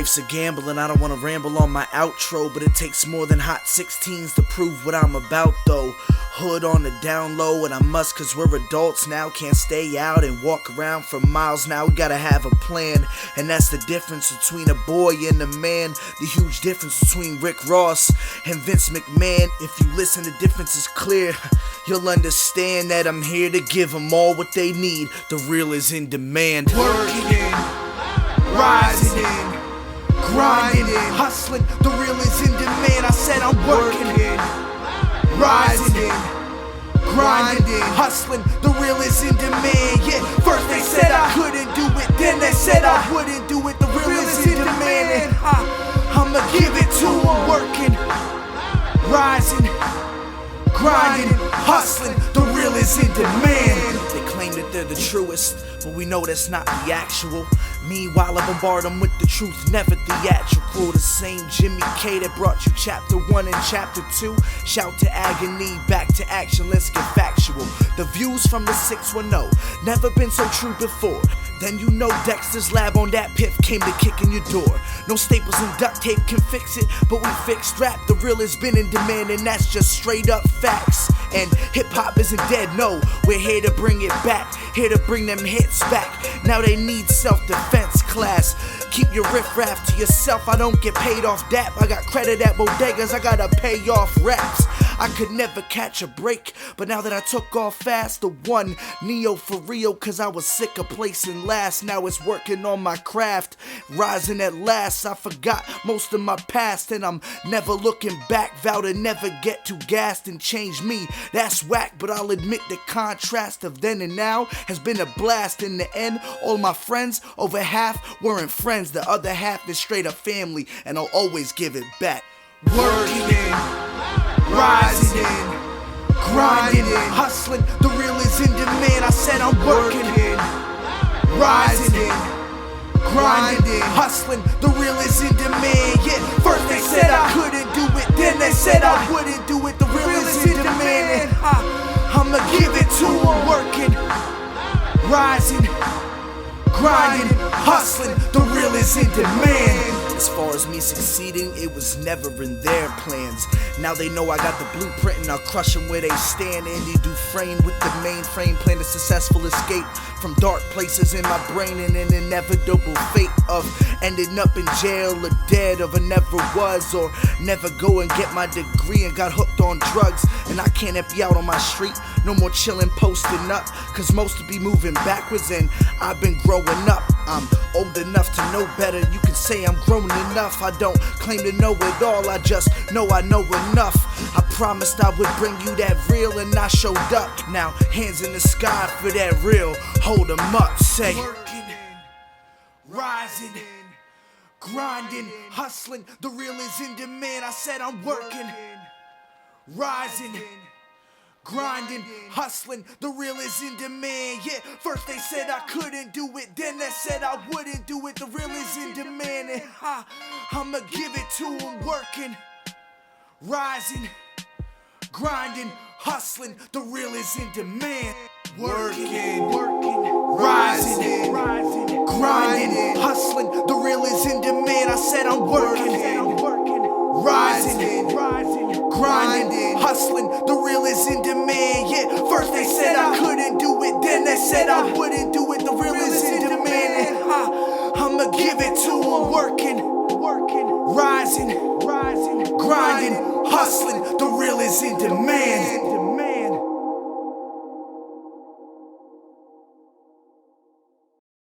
Life's a gamble and I don't wanna ramble on my outro, but it takes more than hot 16s to prove what I'm about though. Hood on the down low, and I must cause we're adults now. Can't stay out and walk around for miles now. We gotta have a plan, and that's the difference between a boy and a man. The huge difference between Rick Ross and Vince McMahon. If you listen, the difference is clear. You'll understand that I'm here to give them all what they need. The real is in demand. Working, rising, grinding, hustling. The real is in demand. I said I'm working, rising, grinding, hustling. The real is in demand. Yeah, first they said I couldn't do it, then they said I wouldn't do it. The real is in demand, and I'ma give it to them. Working, rising, grinding, hustling. The real is in demand. They claim that they're the truest, but we know that's not the actual. Meanwhile, I bombard them with the truth, never theatrical. The same Jimmy K that brought you chapter 1 and chapter 2. Shout to agony, back to action, let's get factual. The views from the 610, never been so true before. Then you know Dexter's lab on that piff came to kick in your door. No staples and duct tape can fix it, but we fixed rap. The real has been in demand, and that's just straight up facts. And hip-hop isn't dead, no, we're here to bring it back. Here to bring them hits back. Now they need self-defense class. Keep your riff-raff to yourself, I don't get paid off that. I got credit at bodegas, I gotta pay off raps. I could never catch a break, but now that I took off fast, the one Neo for real, cause I was sick of placing last. Now it's working on my craft, rising at last. I forgot most of my past, and I'm never looking back. Vow to never get too gassed and change me. That's whack, but I'll admit the contrast of then and now has been a blast. In the end, all my friends, over half weren't friends. The other half is straight up family, and I'll always give it back. Working, rising, grinding, hustling. The real is in demand. I said I'm working, rising, grinding, hustling. The real is in demand. Yeah, first they said I couldn't do it, then they said I wouldn't do it. The real is in demand, and I'ma give it to them. Working, rising, grinding, hustling. The real is in demand. As far as me succeeding, it was never in their plans. Now they know I got the blueprint, and I'll crush them where they stand. Andy Dufresne with the mainframe, plan a successful escape from dark places in my brain, and an inevitable fate of ending up in jail or dead, of a never was, or never go and get my degree and got hooked on drugs. And I can't be out on my street, no more chilling, posting up, cause most will be moving backwards, and I've been growing up. I'm old enough to know better, you can say I'm grown enough. I don't claim to know it all, I just know I know enough. I promised I would bring you that real, and I showed up. Now hands in the sky for that real, hold 'em up, say Working, rising, grinding, hustling. The real is in demand. I said I'm working, rising, grinding, hustling. The real is in demand. Yeah, first they said I couldn't do it, then they said I wouldn't do it. The real is in demand, and I'ma give it to them. Working, rising, grinding, hustling. The real is in demand. Working, rising, grinding, hustling. The real is in demand. I said I'm working, rising, grinding, hustling. The real is in demand. Yeah, first they said I couldn't do it, then they said I wouldn't do it. The real is in demand, and I'ma give it to them. Working, rising, grinding, hustling. The real is in demand.